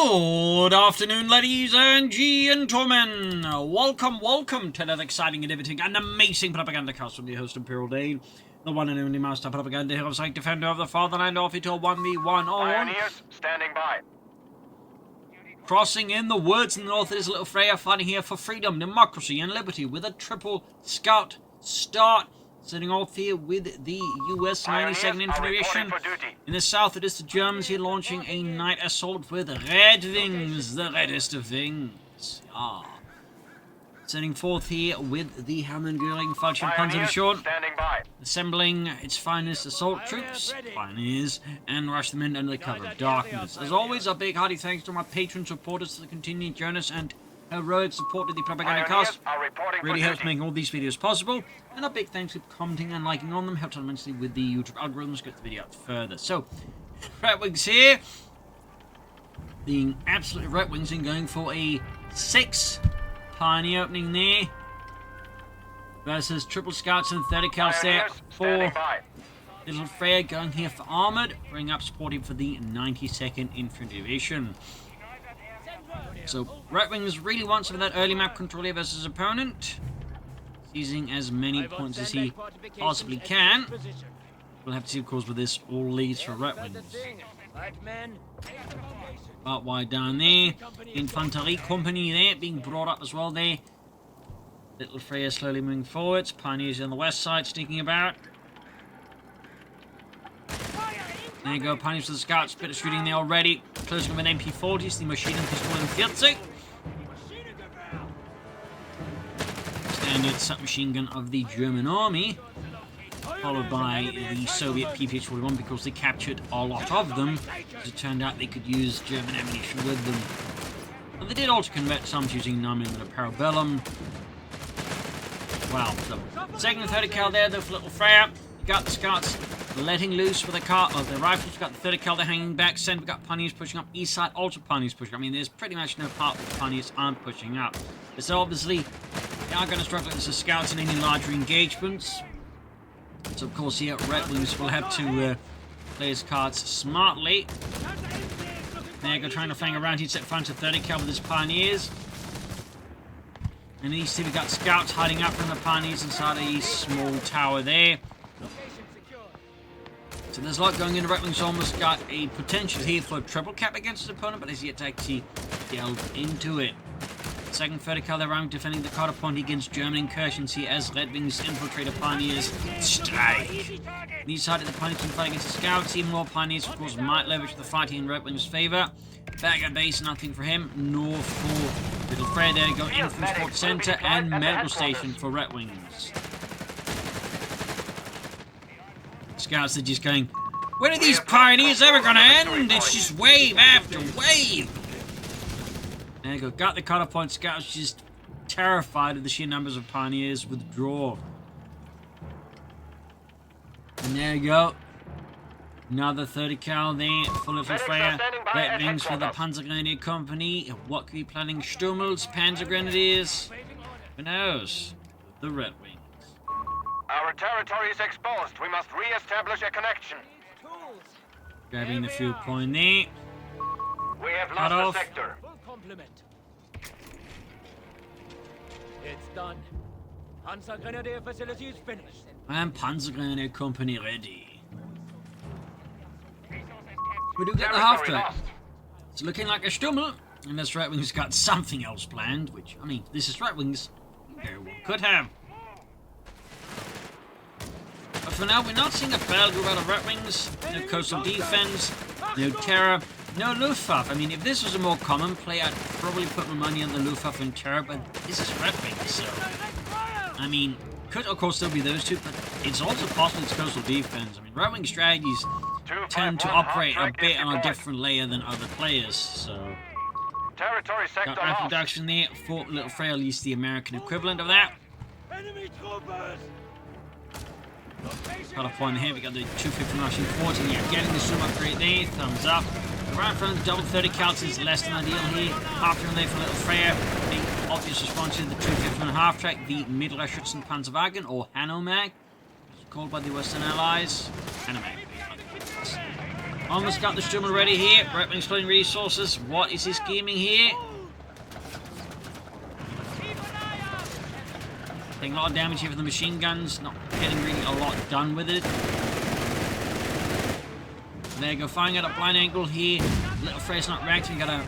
Good afternoon, ladies and gentlemen. Welcome to that exciting and riveting and amazing Propagandacast from the host Imperial Dane, the one and only master propaganda hero, psych defender of the fatherland, off to a 1v1 Pioneers standing by. Crossing in the woods in the north is little Freya, fighting here for freedom, democracy, and liberty with a triple scout start. Setting off here with the US 92nd Infantry Division. In the south, it is the Germans here launching a night assault with RedxWings, the reddest of wings. Setting forth here with the Hammerngering Falchion Panzerdivision, assembling its finest assault troops, pioneers, and rush them in under the cover of darkness. As always, a big hearty thanks to my patron supporters for the continued journous and heroic support of the Propagandacast. Really helps making all these videos possible. And a big thanks for commenting and liking on them. Helps immensely with the YouTube algorithms, get the video out further. So, RedxWings here. Being absolutely RedxWings and going for a 6 Pioneer opening there. Versus triple scouts and 30 cals there for little Freya, going here for armored. Bring up supporting for the 92nd Infantry Division. So, RedxWings really wants some of that early map control here versus his opponent. Seizing as many points as he possibly can. We'll have to see, of course, where this all leads for RedxWings. About wide down there. Infanterie Company there, being brought up as well there. Little Freya slowly moving forwards. Pioneers on the west side sneaking about. There you go, Pioneers for the scouts. Bit of shooting there already. Closing with MP40s, the Maschinenpistole 40. Standard submachine gun of the German army. Followed by the Soviet PPH-41 because they captured a lot of them. As it turned out, they could use German ammunition with them. But they did also convert some using 9mm Parabellum. Wow, so second and 30 cal there though for little Freya. You got the scouts letting loose with the rifles. We've got the 30 cal they're hanging back. We've got Pioneers pushing up. East side also Pioneers pushing up. I mean, there's pretty much no part that the Pioneers aren't pushing up. So obviously, they are going to struggle against the scouts in any larger engagements. So of course here, RedxWings will have to play his cards smartly. There you go, trying to flank around. He'd set front to 30 cal with his Pioneers. And you see we've got scouts hiding up from the Pioneers inside a small tower there. So there's a lot going into RedxWings. Almost got a potential here for a triple cap against his opponent, but has yet to actually delve into it. Second 30 cal around defending the Carter point against German incursions here as RedxWings infiltrate the Pioneers strike. These side of the Pioneers can fight against the scouts. Even more Pioneers, of course, might leverage the fight in RedxWings' favor. Back at base, nothing for him, nor for little Freya. There you go, in from Sport Center and medical station for RedxWings. Scouts are just going, when are these Pioneers ever going to end? It's just wave after wave. There you go, got the cutoff point. Scouts just terrified of the sheer numbers of Pioneers withdraw. And there you go. Another 30 cal there for little Freya. RedxWings for the Panzergrenadier Company. What could be planning? Stummels, Panzergrenadiers. Who knows? The RedxWings. Our territory is exposed. We must re-establish a connection. Grabbing the fuel point there. We have lost the sector. It's done. Panzergrenadier facility is finished. And Panzergrenadier Company ready. We do get the half track. It's looking like a Stummel, unless RedxWings got something else planned, which, I mean, this is RedxWings. Very well could have. But for now, we're not seeing a battle group out of RedxWings. No coastal defense, no terror, no Luftwaffe. I mean, if this was a more common play, I'd probably put my money on the Luftwaffe and terror, but this is RedxWings, so... I mean, could of course still be those two, but it's also possible it's coastal defense. I mean, RedxWing strategies tend to operate a bit on a different layer than other players, so... Territory sector got rifle reduction there for little Freya, at least the American equivalent of that. Enemy troopers! Got a point here, we got the 250 rushing 40 here, getting the zoom upgrade there, thumbs up. Right in front of the double 30 cals is less than ideal here. Half turn there for little Freya. The obvious response to the 250 and half track, the Mittelschützen Panzerwagen, or Hanomag, called by the Western Allies. Hanomag. Almost got the Sturm already here. RedxWings splitting resources. What is he scheming here? Taking a lot of damage here from the machine guns. Not getting really a lot done with it. There you go, firing at a blind angle here. Little Freya's not reacting. Got a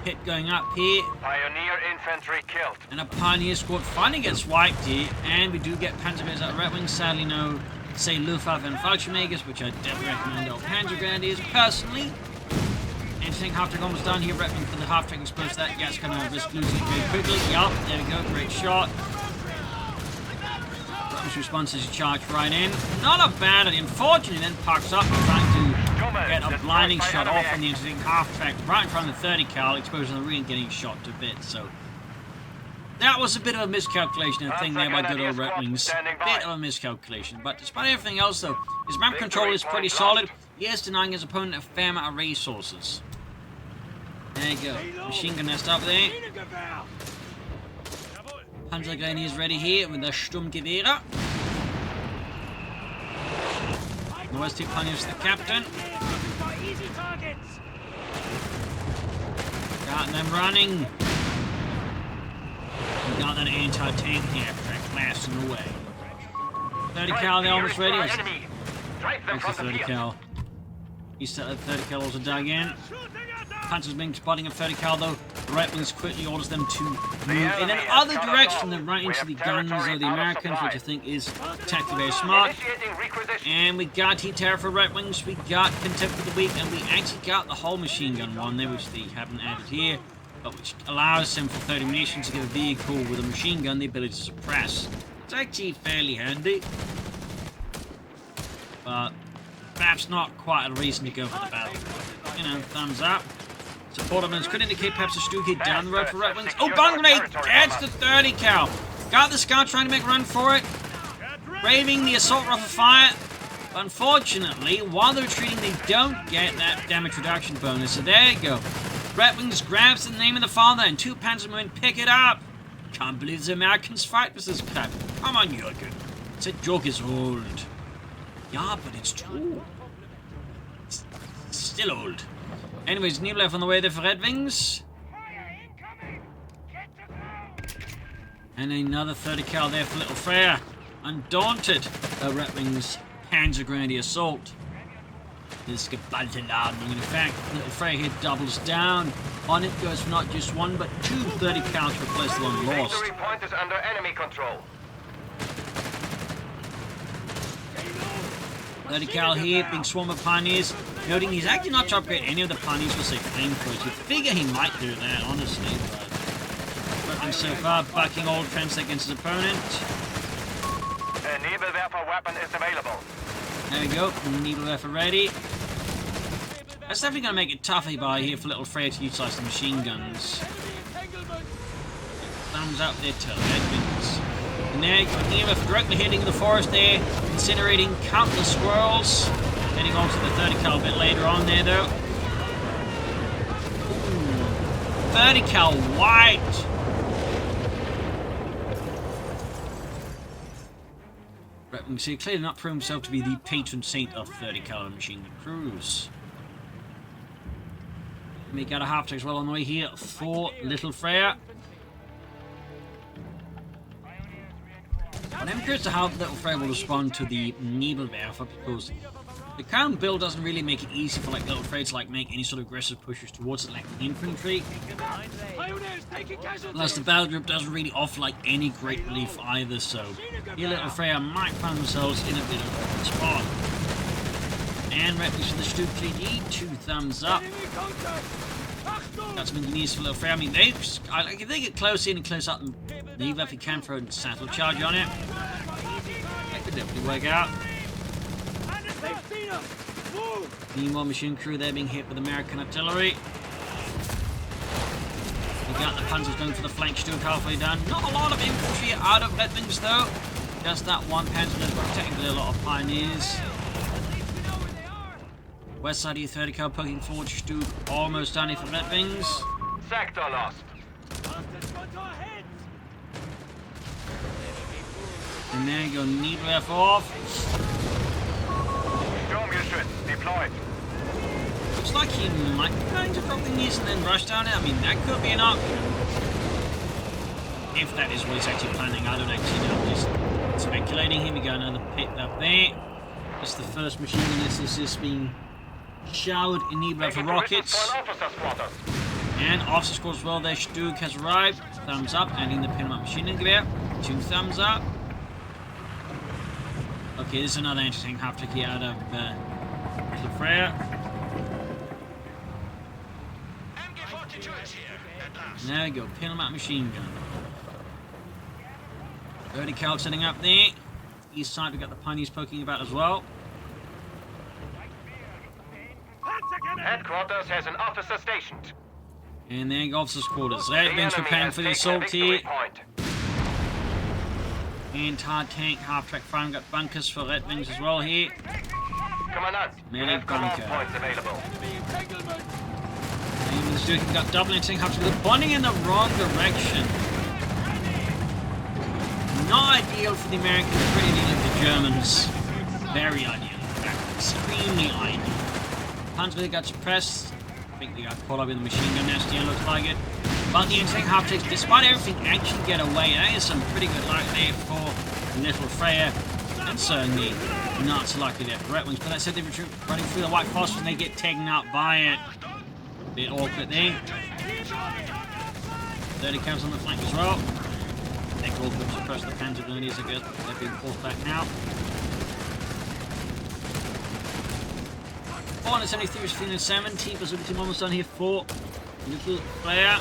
hit going up here. Pioneer infantry killed. And a Pioneer squad finally gets wiped here. And we do get Panzergrenadiers out of RedxWings. Sadly, no, say, Luftwaffe and Fallschirmjägers, which I definitely recommend over Panzergrenadiers personally. Interesting, half-track almost done here. RedxWings for the half-track exposed that. Yeah, it's going to risk losing it very quickly. Yup, there we go, great shot. RedxWings response as you charge right in. Not a bad idea. Unfortunately, then parks up trying to get a blinding shot off on the interesting half-track right in front of the 30 cal, exposing the rear and getting shot to bits. So that was a bit of a miscalculation, I think, there by good old RedxWings. Bit of a miscalculation. But despite everything else, though, his map control is pretty solid. He is denying his opponent a fair amount of resources. There you go. Machine gun nest up there. Panzergrenadier is ready here with the Sturmgewehre. The West 2 Pioneers to the captain. Got them running. We got that anti-tank here, blasting away. 30 cal, they're almost ready. That's the 30 cal. He's set at 30 cal, also dug in. Panzer's been spotting a 30 cal though. RedxWings quickly orders them to move in another direction than right into the guns of the Americans, which I think is tactically very smart. And we got T-Terror for RedxWings, we got Contempt for the Weak, and we actually got the whole machine gun one there, which they haven't added here, but which allows them for 30 munitions to give a vehicle with a machine gun the ability to suppress. It's actually fairly handy, but perhaps not quite a reason to go for the battle. You know, thumbs up. Support elements could indicate perhaps a Stu hit down the road for RedxWings. Oh, bomb grenade! Gets the 30 cal. Got the scout trying to make a run for it. Braving the assault rifle fire. Unfortunately, while they're retreating, they don't get that damage reduction bonus. So there you go. RedxWings grabs the name of the father and 2 Panzermen pick it up. Can't believe the Americans fight with this crap. Come on, Jürgen. That joke is old. Yeah, but it's true. It's still old. Anyways, new left on the way there for RedxWings. And another 30 cal there for little Freya. Undaunted, RedxWings Panzergrenadier assault. This geballte Ladung. In fact, little Freya here doubles down. On it goes for not just 1, but 2 30 cal to replace the one lost. Victory point is under enemy control. 30 cal here, big swarm of Pioneers. Noting he's actually not to upgrade any of the Pioneers for, say, flamethrowers. You'd figure he might do that, honestly. But so far, bucking old fence against his opponent. A Nebelwerfer weapon is available. There we go, Nebelwerfer ready. That's definitely going to make it tougher by here for little Freya to utilize the machine guns. Thumbs up there to RedxWings. And there you go, Nebelwerfer directly hitting the forest there, incinerating countless squirrels. Heading on to the 30 cal a bit later on there though. Ooh, 30 cal white. RedxWings here clearly not proving himself to be the patron saint of 30 cal machine gun crews. We got a half-track as well on the way here for little Freya. But I'm curious to how little Freya will respond to the Nebelwerfer, because the current build doesn't really make it easy for like little Freya to like make any sort of aggressive pushes towards it like infantry. Plus the battle group doesn't really offer like any great relief either, so your little Freya might find themselves in a bit of a spot. And RedxWings for the Stu 3D, 2 thumbs up. Got some engineers for little Freya. I mean, like, if they get close in and close up, even if you can throw a satchel charge on it, that could definitely work out. Meanwhile, machine crew there being hit with American artillery. We got the Panzers going for the flank, Stu halfway done. Not a lot of infantry out of RedxWings though. Just that one Panzer, but technically a lot of Pioneers. West side of 30 cal poking forward, Stu almost done it for RedxWings. Sector lost. And there you go, Nebelwerfer off. Sturmgeschütz deployed. Looks like he might be going to drop the east and then rush down it. I mean, that could be an option. If that is what he's actually planning, I don't actually know. I'm just speculating. Here we go, another pit up there. That's the first machine gun that's just being showered in Nebula for rockets. And officer's quarters as well. There, Stuke has arrived. Thumbs up, adding the pin up machine gun gewehr. 2 thumbs up. Okay, this is another interesting haptic here out of little Freya. There we go, pin up machine gun. 30 cal setting up there. East side, we got the Pioneers poking about as well. Headquarters has an officer stationed. And there go officers' quarters. RedxWings preparing for the assault here. Anti-tank half-track firing. Got bunkers for RedxWings as well here. Commandant, Melee bunker. points available. And the Duke got double anti-tank half-track. They're bonding in the wrong direction. Not ideal for the Americans, pretty ideal for the Germans. Very ideal, in fact, extremely ideal. Panzer got suppressed. I think they got caught up in the machine gun nest here, looks like it. But the anti-tank half-tracks, despite everything, actually get away. That is some pretty good luck there for little Freya. And certainly not so lucky there for RedxWings. But that said, they're running through the white phosphorus and they get taken out by it. Bit awkward there. 30 counts on the flank as well. They all to suppress the Panzer Grenadiers, I guess. They're being forced back now. 473 is 370. Bazooka team almost done here for little Freya.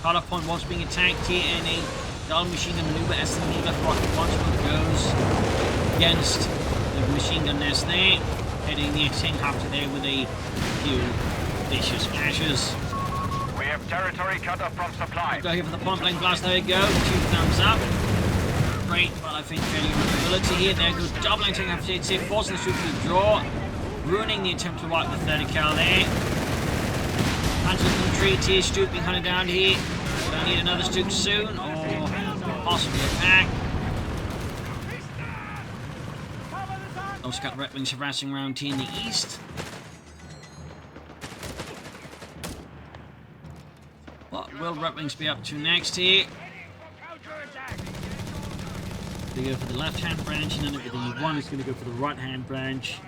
Cut-off point once being attacked here in a double machine gun maneuver as the left rocket once goes against the machine gun nest there. Heading the tank after there with a few vicious smashes. We have territory cut off from supply. Go here for the point blank blast. There we go. 2 thumbs up. Great, but I think fairly ability here. There goes double tank after it's here, forcing the shoot to draw. Ruining the attempt to wipe the 30 cal there. Panzer infantry tier Stuke being hunted down here. Gonna need another Stuke soon, or possibly a pack. Also got RedxWings harassing around T in the east. What will RedxWings be up to next here? They go for the left-hand branch, and then everything you want is going to go for the right-hand branch.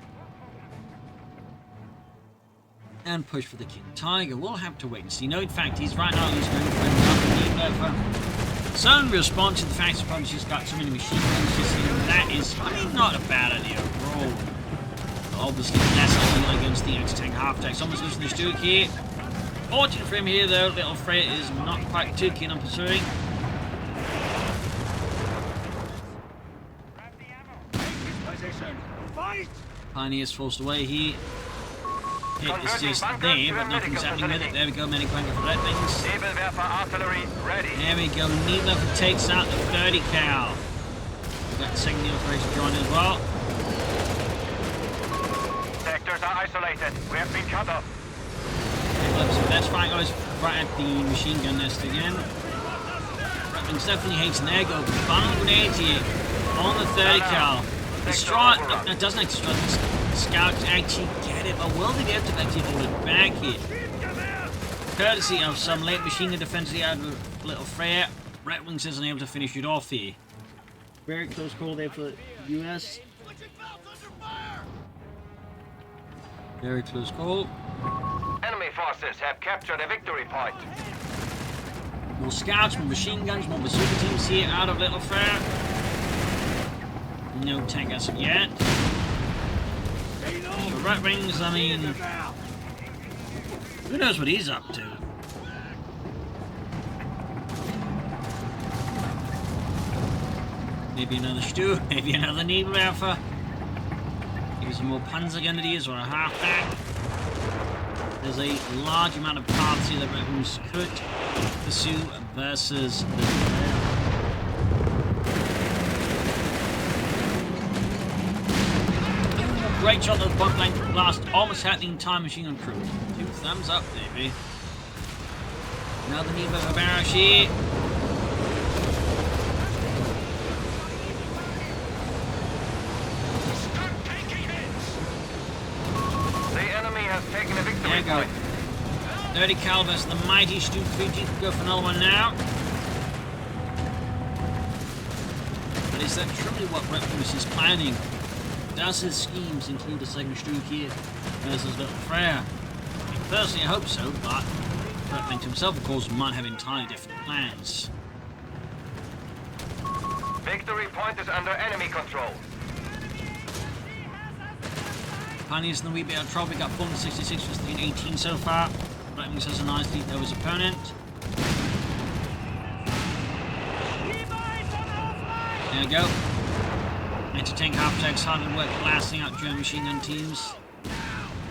And push for the King Tiger. We'll have to wait and see. No, in fact, he's right now he's going for another some response to the fact that she's got so many machine guns just here. That is, I mean, not a bad idea overall. Obviously, less ideal against the anti-tank half-track. Someone's losing the Stuke here. Fortunate for him here, though, little Freya is not quite too keen on pursuing. Pioneers forced away here. Hit is just there, but nothing's happening with it. There we go, medic bunker for RedxWings. There we go, Nebula takes out the 30 cal. We've got the second unit operation joined as well. Sectors are isolated. We have been cut off. That's fine, guys. Right at the machine gun nest again. RedxWings definitely hates and there go. Final grenade here on the 30 cal. The strike, no, it doesn't actually strike. The scouts actually get it, but will they be able to actually hold it back here? Courtesy of some late machine gun defense out of little Freya, RedxWings isn't able to finish it off here. Very close call there for the US. Very close call. Enemy forces have captured a victory point. More scouts, more machine guns, more bazooka teams here out of little Freya. No tank as of yet. For RedxWings, I mean, who knows what he's up to? Maybe another Stu, maybe another Nebelwerfer. Maybe some more Panzer Grenadiers or a halfback. There's a large amount of paths here that RedxWings could pursue versus the great shot of the point blank blast, almost had the entire machine gun crew. 2 thumbs up, baby. Another Nebula barrage here. The enemy has taken a victory go. 30 cal versus the mighty Stu 3G. Go for another one now. But is that truly what RedxWings is planning? Does his schemes include a second Stu here versus little Freya? I mean, personally, I hope so, but RedxWings himself, of course, might have entirely different plans. Victory point is under enemy control. Pioneers in the wee bit of trouble. We got 466 versus 318 so far. RedxWings has a nice lead over his opponent. There we go. Anti-tank half-attacks hard at work blasting out German machine gun teams.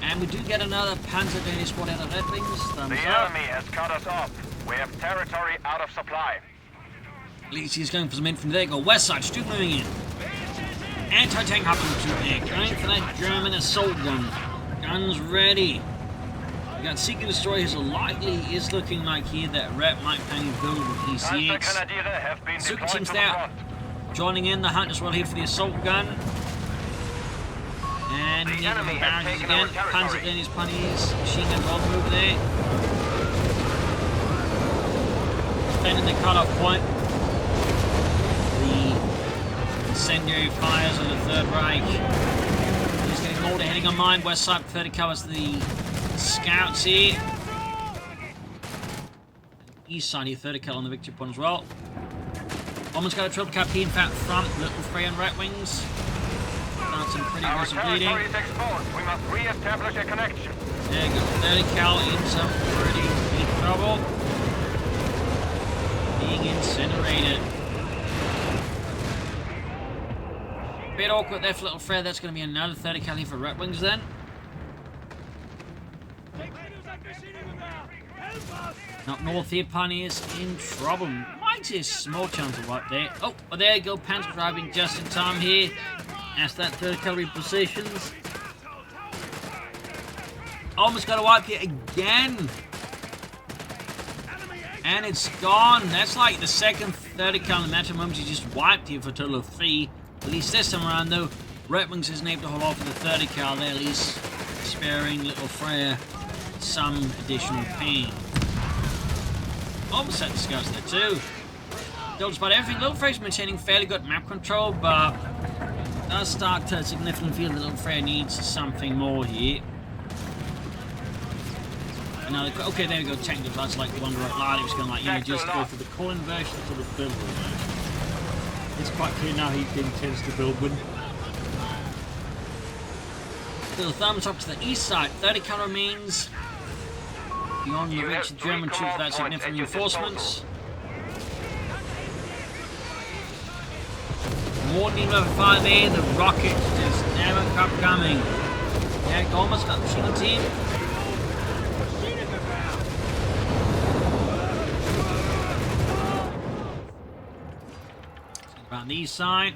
And we do get another Panzer Daily squad out of RedxWings. The enemy has cut us off. We have territory out of supply. At least he's going for some infantry. There you go. West side, Stu moving in. Anti-tank half-infantry there. Going for that German assault gun. Guns ready. We got Seeker Destroyers. Likely is looking like here that Red might plan to build with PC-8s. Super teams there. Joining in the hunt as well here for the assault gun. And the barracks again. Panzer Dailies, Pioneers, machine guns all over there. Defending the cut-off point. The incendiary fires of the Third Reich. He's getting mortar heading on mine. West side 30 covers the scouts here. East side here, 30 cal on the victory point as well. Almost got a triple cap here in fact front, little Freya and RedxWings. Got some pretty aggressive bleeding. Our territory is exposed. We must re-establish a connection. There you go, 30 cal in some pretty big trouble. Being incinerated. Bit awkward there for little Freya. That's going to be another 30 cal here for RedxWings then. Up north here, Pioneers in trouble. Mighty small chance of right there. Oh, well, there you go. Panzer driving just in time here. That's that 30 calorie positions. Almost got a wipe here again. And it's gone. That's like the second 30 cal in the match. Moments he just wiped here for a total of 3. At least this time around though, RedxWings isn't able to hold off with the 30 cal there, at least sparing little Freya some additional pain. Almost set the scouts there too. Don't spot everything. Little Freya's maintaining fairly good map control, but does start to significantly feel that little Freya needs something more here. Another, okay, there we go. Technical class like the one right line. It was going to, like, you know, just go for the Colin version to the build version. It's quite clear now he intends to build one. Little thumbs up to the east side. 30 cal remains. Beyond the reach of German troops without significant reinforcements. More Nemo 5 there, the rocket just never kept coming. Yeah, almost got the machine gun team. About the east side,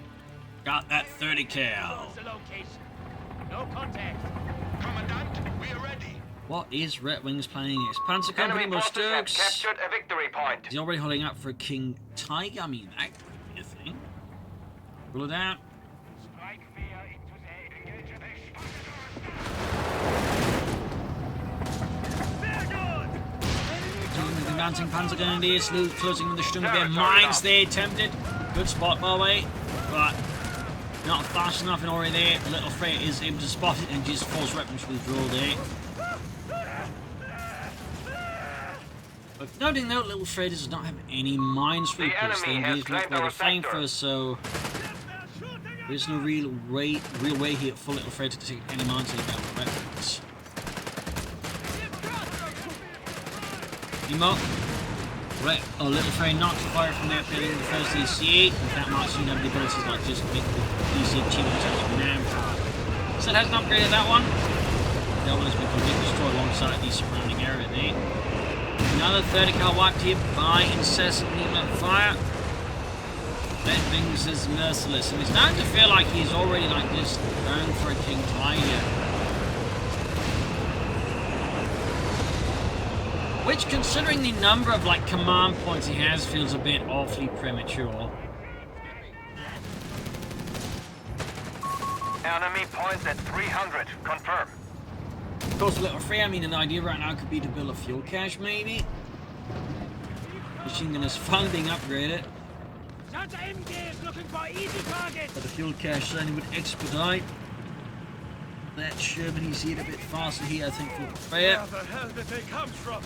got that 30 cal. No contact. Commandant, we are ready. What is RedxWings planning next? Panzer Company, Enemy forces have Mosturgs. captured a victory point. He's already holding up for King Tiger. I mean, that could be a thing. Pull it out. Advancing Panzer Grenadiers, closing with the Sturmgewehr mines there, tempted. Good spot, by the way, but not fast enough in already there. Little Freya is able to spot it and just force RedxWings to withdraw there. But noting though, little Freya does not have any minesweepers. They engage with by the flamethrower, so there's no real way here for little Freya to take any mines down with RedxWings. Little Freya not to fire from there, building the first DC-8. With that might soon have the abilities like just make the DC-8 cheaper to touch now. Still hasn't upgraded that one. The other one has been completely destroyed alongside the surrounding area there. Another 30 cal wiped here by incessant Nemo fire. RedxWings is merciless, and it's starting to feel like he's already like just going for a King Tiger. Which, considering the number of like command points he has, feels a bit awfully premature. Enemy points at 300. Confirm. Of course, a little Freya, I mean, an idea right now could be to build a fuel cache, maybe. Machine gun is fun being upgraded. Santa MG is looking for easy targets. But the fuel cache certainly would expedite that Sherman seat a bit faster here, I think, for Freya. Where the hell did they come from?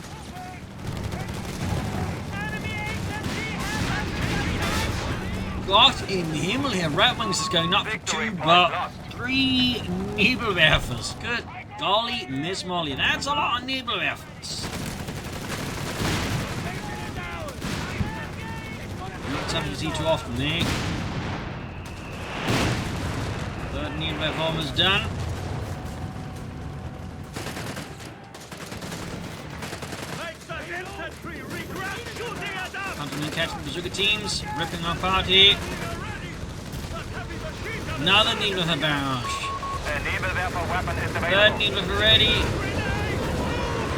Gott im Himmel here, RedxWings is going up for 2, but 3 Nebelwerfers. Good golly, Miss Molly, that's a lot of Nebelwerfers. Not something you see too often there. Third Nebelwerfer almost done. Hunting and catching bazooka teams, ripping our party. Another Nebelwerfer barrage. Third Nebelwerfer ready.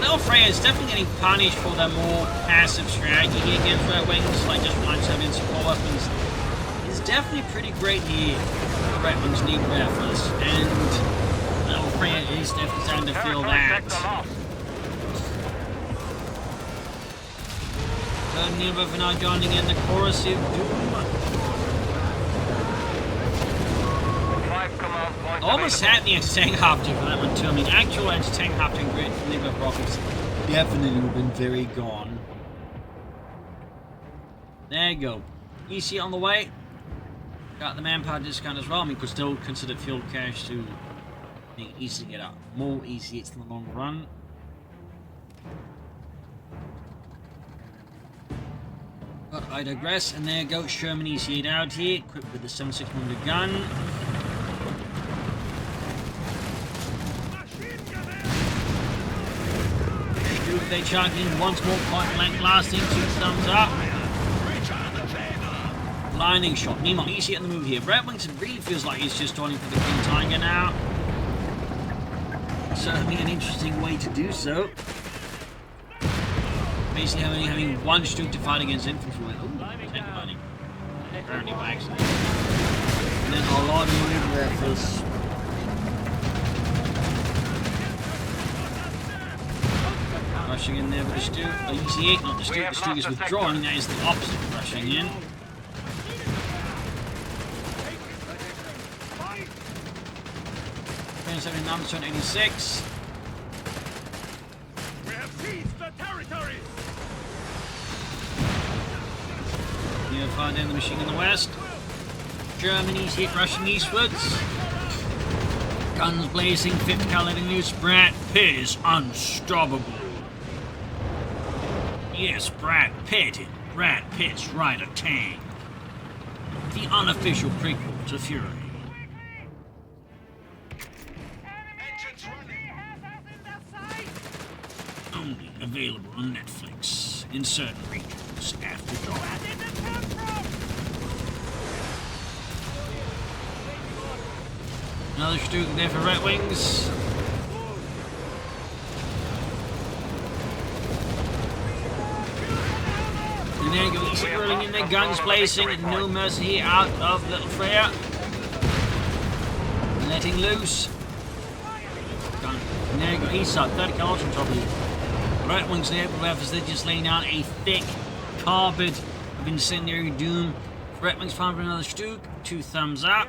Little Freya is definitely getting punished for their more passive strategy here against RedxWings, like just one-7 support weapons. It's definitely pretty great here for RedxWings Nebelwerfers, and little Freya is definitely starting to feel that. Third Nebelwerfer now joining in the chorus of doom. Almost had the anti-tank haptic for that one too. I mean, actual anti-tank haptic great for Nebelwerfer rockets definitely would have been very gone. There you go. EC on the way. Got the manpower discount as well. I mean, could still consider fuel cache to easily get out. More easy it's in the long run. But I digress, and there goes Sherman EC8 out here, equipped with the 7.6mm gun. They charged in once more, point blank blasting, 2 thumbs up. Blinding shot. Meanwhile, EC on the move here. RedxWings really feels like he's just joining for the King Tiger now. Certainly an interesting way to do so. Basically only having one Stuke to fight against infantry with. Ooh, tank fighting. Apparently by accident. And then a lot of Nebelwerfers. Rushing in there with the Stuke. EC8, not the Stuke. The Stuke is withdrawing. That is the opposite of rushing in. Numbers 86. We have seized the territory. You'll find in the machine in the west. Germany's hit rushing eastwards. Guns blazing, 5th cal letting loose. Brad Pitt is unstoppable. Yes, Brad Pitt. Brad Pitt's Rider Tank. The unofficial prequel to Fury. Only available on Netflix in certain regions after dark. Another Stuke there for RedxWings. And there you go, easy rolling in there, guns blazing, and no mercy here out of little Freya. Letting loose. Gun. And there you go, he's up, 30 cars on top of you. RedxWings Nebelwerfers, they're just laying down a thick carpet of incendiary doom. RedxWings found another Stuke, 2 thumbs up.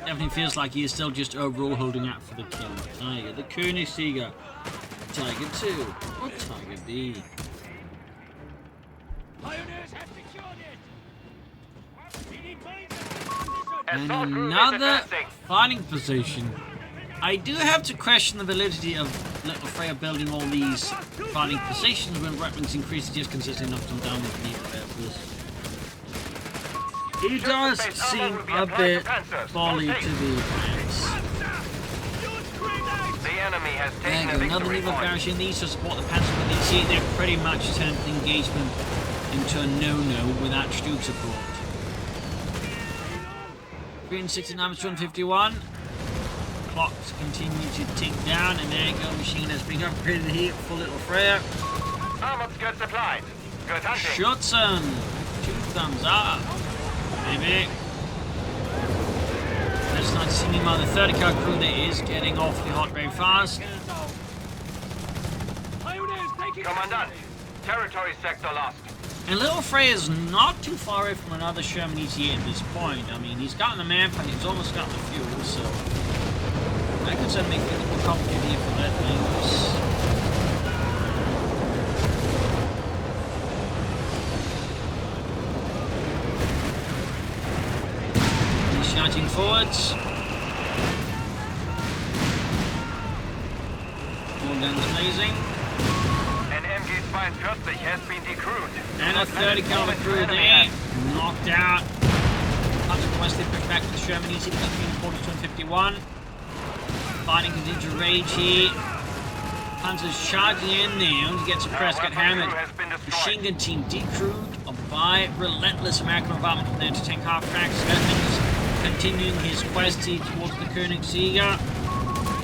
Definitely feels like he is still just overall holding out for the kill. Tiger, the Königsjäger, Tiger 2, or Tiger B. And another fighting position. I do have to question the validity of little Freya building all these fighting positions when RedxWings increase just consistently knocks them down with Nebelwerfers. He does seem a bit folly to be honest. There you go, another Nebelwerfer barrage in these to support the Panzer, but you see they've pretty much turned the engagement into a no-no without Stuke support. 369 to 251. Clocks continue to tick down, and there you go, machine has been upgraded here for little Freya. Armored's good supply. Good hunting. Schutzen! 2 thumbs up. Maybe. That's nice to see. Meanwhile, the 30 car crew there is getting off the hot very fast. Commandant, territory sector lost. And little Freya's not too far away from another Sherman ETA at this point. I mean, he's gotten the manpower, he's almost got the fuel, so that could certainly make things more complicated here for RedxWings. He's shouting forwards. All guns blazing. An MG-42 has been decrewed. And a 30 caliber crew there, knocked out. Consequently pushed back to the Sherman EC between 42 and 51. Fighting continues to rage here. Panzer's charging in now to get suppressed, get hammered. Machine gun team decrewed by relentless American bombardment from the anti-tank half-tracks. RedxWings continuing his quest here towards the Koenigsegger.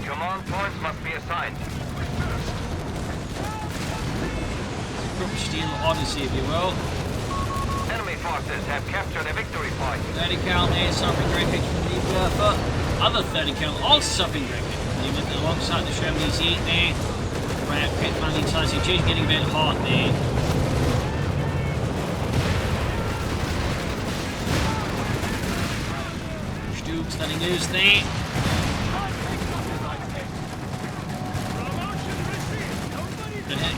Command points must be assigned. Steel Odyssey, if you will. Enemy forces have captured a victory point. 30 cal there, suffering great hits from the Blurfer. Other 30 cal also suffering great hits from the Blurfer alongside the Sherman EC there. Brad Pitt finally decides to change, getting a bit hot there. Stoops letting loose there.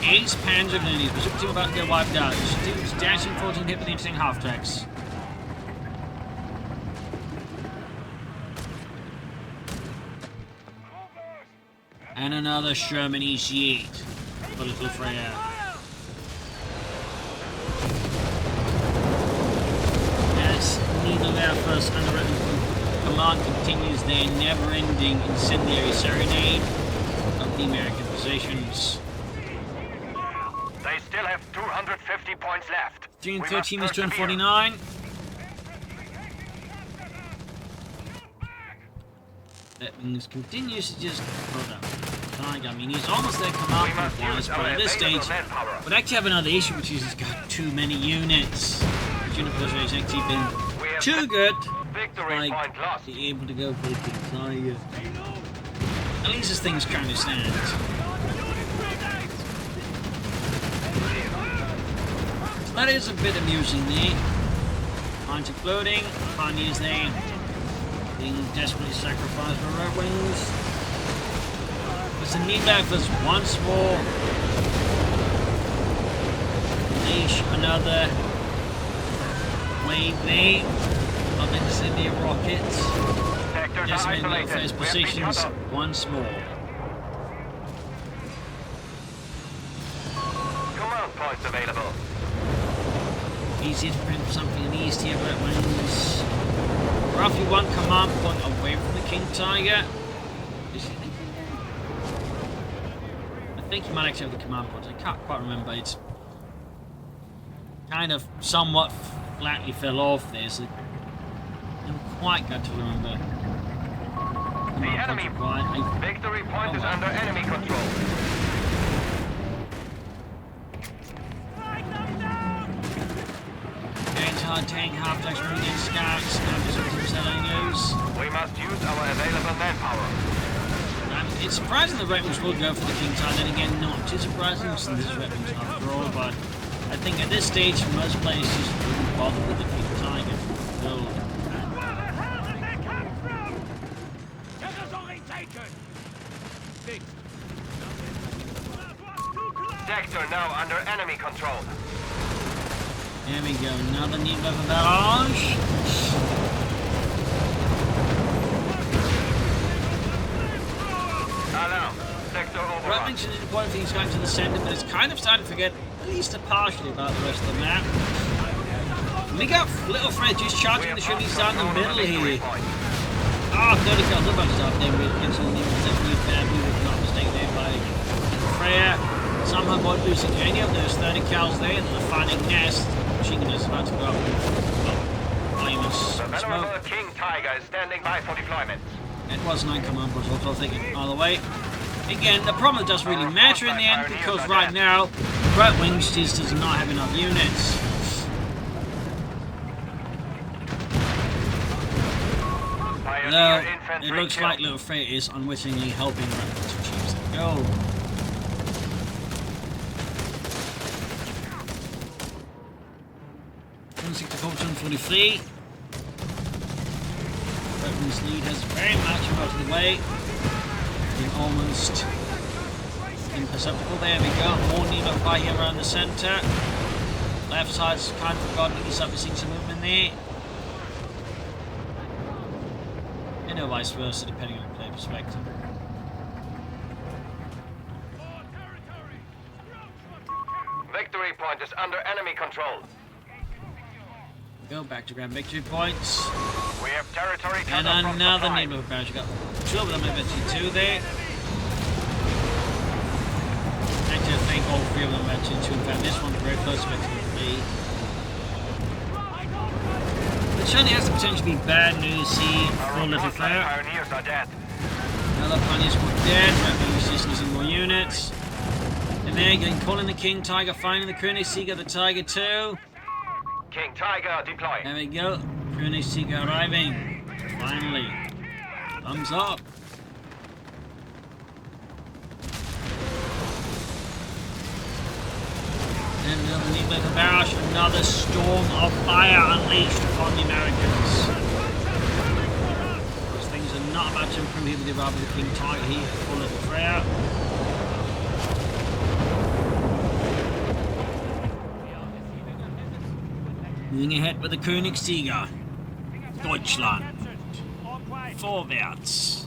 Ace Panzer Grenadiers, presumably about to get wiped out. Stoops dashing forward and hit with the interesting half-tracks. And another Sherman EC-8 for little Freya. As neither their first underwritten command continues their never-ending incendiary serenade of the American positions. They still have 250 points left. 313 is 249. RedxWings continues to just hold up. I mean, he's almost there command point-wise, but at this stage, would actually have another issue, which is he's got too many units. His unit position has actually been too good, like, be able to go for the King Tiger. At least as things currently stand. That is a bit amusing there. Lines exploding, pioneers there being desperately sacrificed by RedxWings. There's a need there for once more. Unleash another wave there of incendiary rockets. Decimating little Freya's positions once more. Command points available. Easy to print something in the east here, RedxWings. Roughly one command point away from the King Tiger. I think he might actually have the command point. I can't quite remember. It's kind of somewhat flatly fell off there, so I'm quite got to remember. The enemy victory point is under enemy control. Anti-tank half-tracks moving in scouts, We must use our available manpower. It's surprising the RedxWings will go for the King Tiger, then again not too surprising since this is RedxWings after all, but I think at this stage most players just wouldn't bother with the King Tiger. Well, Sector now under enemy control. there we go, another neat level barrage. Alarm. Sector overrun. RedxWings is one thing going to the centre, but it's kind of starting to forget at least partially about the rest of the map. We got little Fred just charging the shimmies down the middle here. Ah, 30 kills, no bunches up there with against all the exceptionally bad move, if not mistaken there by Freya. Somehow not losing any of those 30 cows there, and the finding nest. Machine gun is about to go up. The venerable King Tiger is standing by for deployment. It was 9 command points, what I was thinking. By the way, again, the problem doesn't really matter in the end, because right now, RedxWings just does not have enough units. Though, it looks like little Freya is unwittingly helping RedxWings achieve the goal. 760 to 143. Redwing's lead has very much got to the way. Being almost imperceptible. There we go. More needle fire here around the centre. Left side's kind of forgotten. He's up, seeing some movement there. And no vice versa, depending on the player perspective. Victory point is under enemy control. Go back to grand victory points. We have territory And cut off from another supply. neighbourhood barrage. You got two of them, eventually two there. Actually, I think all three of them are actually two. In fact, this one's very close to victory 3. It certainly has the potential to be bad news. See, for Little Freya. Pioneers are dead. Another pioneers were dead. Redwings just losing more units. And there, getting calling the King Tiger, finding the Königsjäger, the Tiger 2. King Tiger deploy. There we go. Königsjäger arriving. Finally. Thumbs up. And another neat barrage. Another storm of fire unleashed upon the Americans. Those things are not about to improve here with the arrival of the King Tiger here for Little Freya. Moving ahead with the Königsjäger. Deutschland. Vorwärts.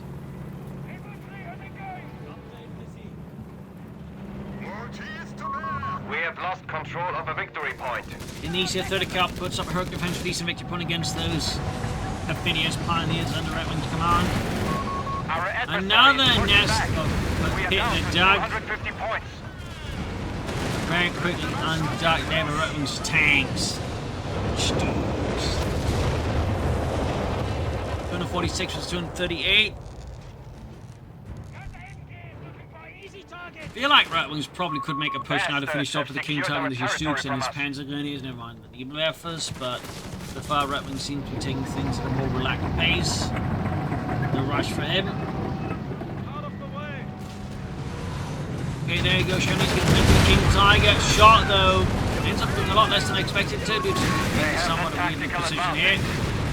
We have lost control of a victory point. Indonesia 30 cal puts up a heroic defense, decent victory point against those Amphibious pioneers under RedWings command. Our adversary Another is pushed nest back. of We are hit down the to dug. 250 points. Very quickly unducked there by RedWings tanks. Stoops. 246 versus 238. I feel like RedWings probably could make a push now to finish off with the King Tiger with his Stoops and his Panzergrenadiers, never mind the Needle Effers, but so far RedWings seem to be taking things at a more relaxed pace. No rush for him. Okay, there you go, Shoney's going to make the King Tiger. Shot though, ends up doing a lot less than I expected to due to somewhat of a weird position here.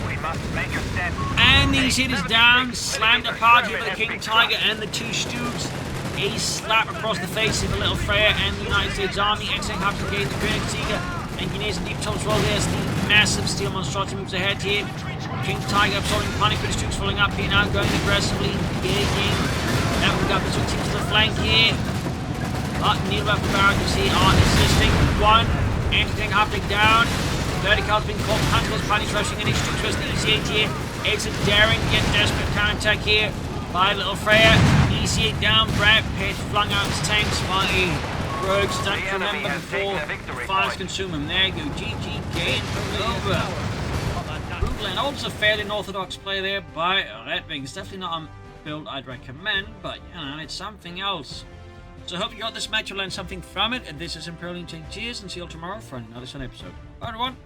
We must make a stand. And these hitters down, slammed apart here by the King Tiger and the two Stoops. A slap across the face of the Little Freya and the United States Army. Exiting half to engage the Königsjäger. Engineers and deep tops roll. There's the massive steel monstrosity moves ahead here. King Tiger absorbing panic with the Stoops falling up here now, going aggressively, engaging. Now we've got the two teams to the flank here. Near left barracks here are assisting. One, anti-tank half take down. 30 cals being caught. Hunters, panics rushing in. Each Stoops versus the EC8 here. Exit daring to get desperate counterattack here by Little Freya. EC8 down, Brad Pitt flung out his tanks by Rogues. Don't remember before fires consume him. There you go, GG, game over. Brutal and also fairly unorthodox play there by RedWings. Definitely not a build I'd recommend, but you know, it's something else. So I hope you got this match, you learned something from it. And this is Imperial Cheers, and see you all tomorrow for another episode. Bye everyone.